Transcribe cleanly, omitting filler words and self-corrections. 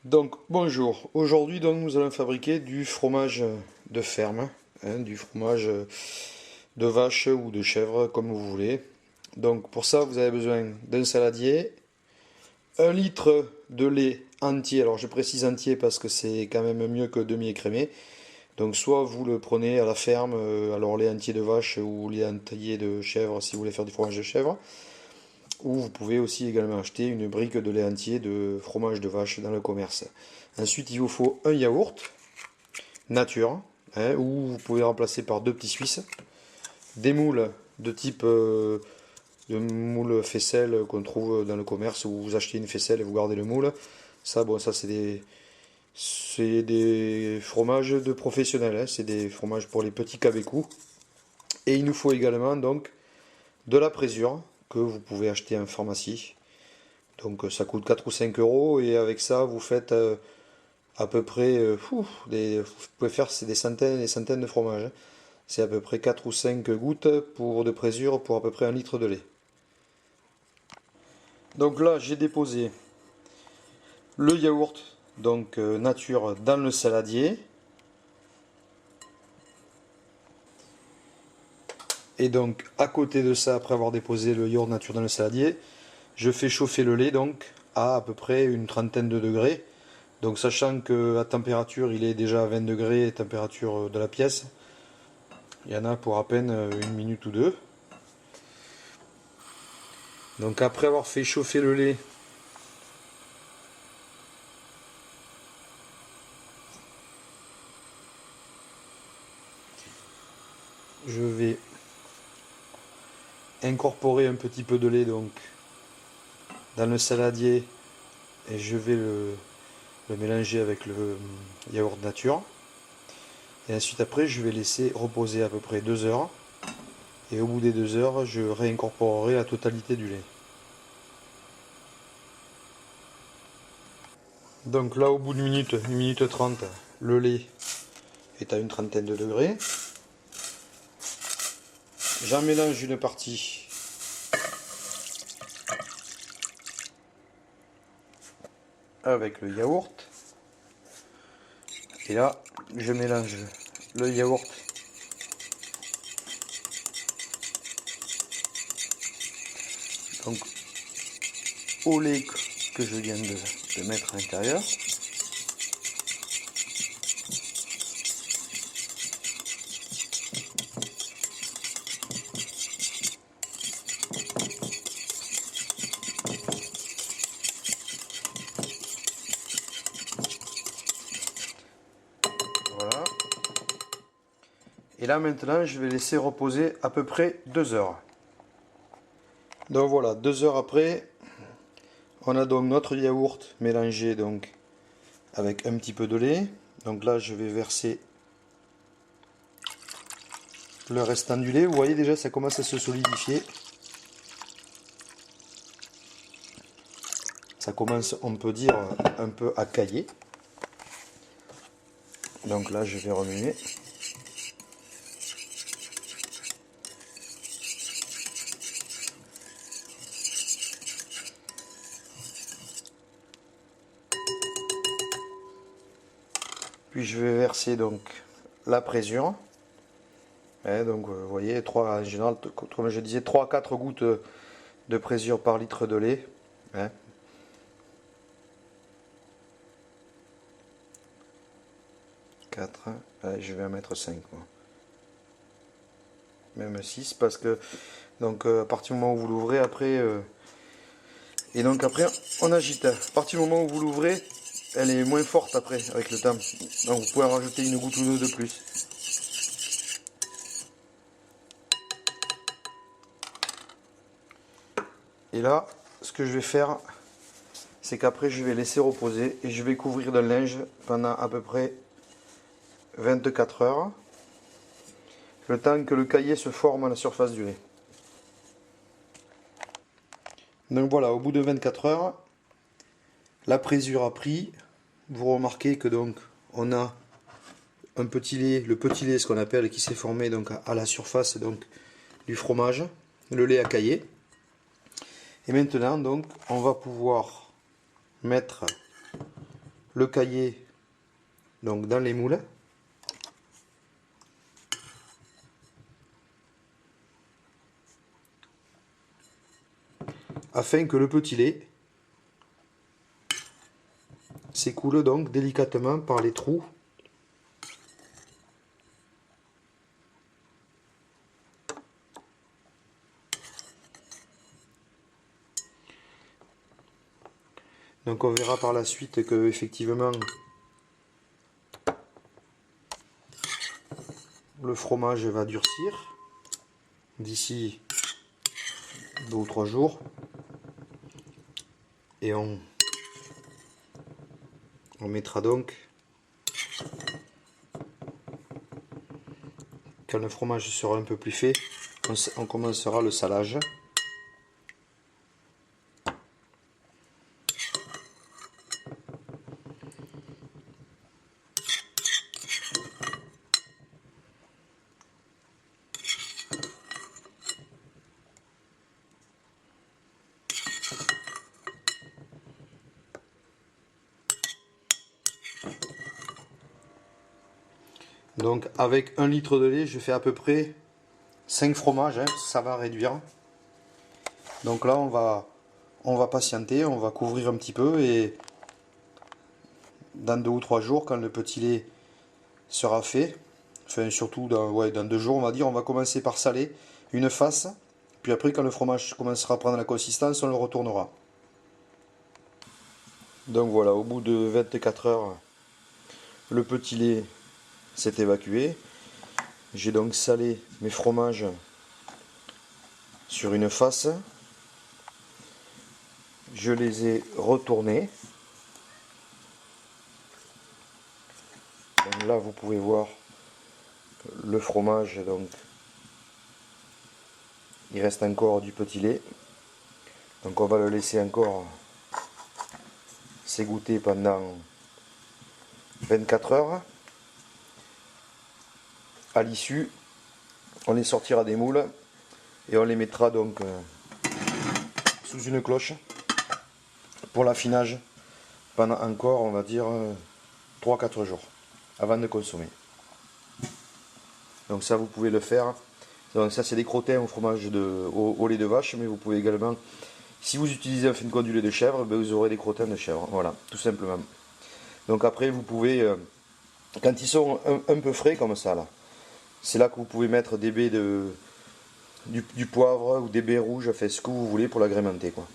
Donc bonjour, aujourd'hui donc nous allons fabriquer du fromage de ferme, du fromage de vache ou de chèvre comme vous voulez. Donc pour ça vous avez besoin d'un saladier, 1 litre de lait entier, alors je précise entier parce que c'est quand même mieux que demi-écrémé. Donc soit vous le prenez à la ferme, alors lait entier de vache ou lait entier de chèvre si vous voulez faire du fromage de chèvre. Ou vous pouvez aussi également acheter une brique de lait entier de fromage de vache dans le commerce. Ensuite, il vous faut un yaourt nature, ou vous pouvez remplacer par 2 petits Suisses, des moules de type de moule faisselle qu'on trouve dans le commerce, où vous achetez une faisselle et vous gardez le moule. Ça, bon, ça c'est des fromages de professionnels, c'est des fromages pour les petits cabecous. Et il nous faut également donc de la présure que vous pouvez acheter en pharmacie. Donc ça coûte 4 ou 5 euros et avec ça vous faites à peu près, vous pouvez faire des centaines et des centaines de fromages, hein. C'est à peu près 4 ou 5 gouttes pour de présure pour à peu près 1 litre de lait. Donc là j'ai déposé le yaourt donc nature dans le saladier. Et donc à côté de ça, après avoir déposé le yaourt nature dans le saladier, je fais chauffer le lait donc à peu près une trentaine de degrés. Donc sachant que la température il est déjà à 20 degrés, température de la pièce, il y en a pour à peine 1 minute ou deux. Donc après avoir fait chauffer le lait, je vais incorporer un petit peu de lait donc dans le saladier et je vais le mélanger avec le yaourt nature. Et ensuite après je vais laisser reposer à peu près 2 heures. Et au bout des 2 heures, je réincorporerai la totalité du lait. Donc là, au bout d'une minute, 1 minute 30, le lait est à une trentaine de degrés. J'en mélange une partie avec le yaourt. Et là, je mélange le yaourt donc au lait que je viens de mettre à l'intérieur. Voilà. Et là maintenant, je vais laisser reposer à peu près 2 heures. Donc voilà, 2 heures après, on a donc notre yaourt mélangé donc avec un petit peu de lait. Donc là, je vais verser le restant du lait. Vous voyez déjà, ça commence à se solidifier. Ça commence, on peut dire, un peu à cailler. Donc là, je vais remuer. Puis je vais verser donc la présure. Donc vous voyez, en général, comme je disais, 3 à 4 gouttes de présure par litre de lait. 4, je vais en mettre 5. Même 6 parce que donc à partir du moment où vous l'ouvrez après et donc après on agite. À partir du moment où vous l'ouvrez, elle est moins forte après avec le temps. Donc vous pouvez en rajouter une goutte ou deux de plus. Et là, ce que je vais faire, c'est qu'après je vais laisser reposer et je vais couvrir d'un linge pendant à peu près 24 heures. Le temps que le caillé se forme à la surface du lait. Donc voilà, au bout de 24 heures, la présure a pris. Vous remarquez que donc on a un petit lait, le petit lait ce qu'on appelle, qui s'est formé donc à la surface donc du fromage, le lait a caillé. Et maintenant donc on va pouvoir mettre le cahier donc dans les moules. Afin que le petit lait s'écoule donc délicatement par les trous donc on verra par la suite que effectivement le fromage va durcir d'ici 2 ou 3 jours et on mettra donc, quand le fromage sera un peu plus fait, on commencera le salage. Donc avec 1 litre de lait, je fais à peu près 5 fromages, hein, ça va réduire. Donc là on va patienter, on va couvrir un petit peu et dans 2 ou 3 jours, quand le petit lait sera fait, enfin surtout dans 2 jours on va dire, on va commencer par saler une face, puis après quand le fromage commencera à prendre la consistance, on le retournera. Donc voilà, au bout de 24 heures, le petit lait s'est évacué. J'ai donc salé mes fromages sur une face. Je les ai retournés. Donc là, vous pouvez voir le fromage. Donc, il reste encore du petit lait. Donc on va le laisser encore s'égoutter pendant 24 heures. À l'issue, on les sortira des moules et on les mettra donc sous une cloche pour l'affinage pendant encore, on va dire, 3-4 jours avant de consommer. Donc ça, vous pouvez le faire. Donc ça, c'est des crottins au fromage au lait de vache, mais vous pouvez également, si vous utilisez un fin de compte du lait de chèvre, ben vous aurez des crottins de chèvre. Voilà, tout simplement. Donc après, vous pouvez, quand ils sont un peu frais comme ça, là, c'est là que vous pouvez mettre des baies du poivre ou des baies rouges, enfin ce que vous voulez pour l'agrémenter, quoi.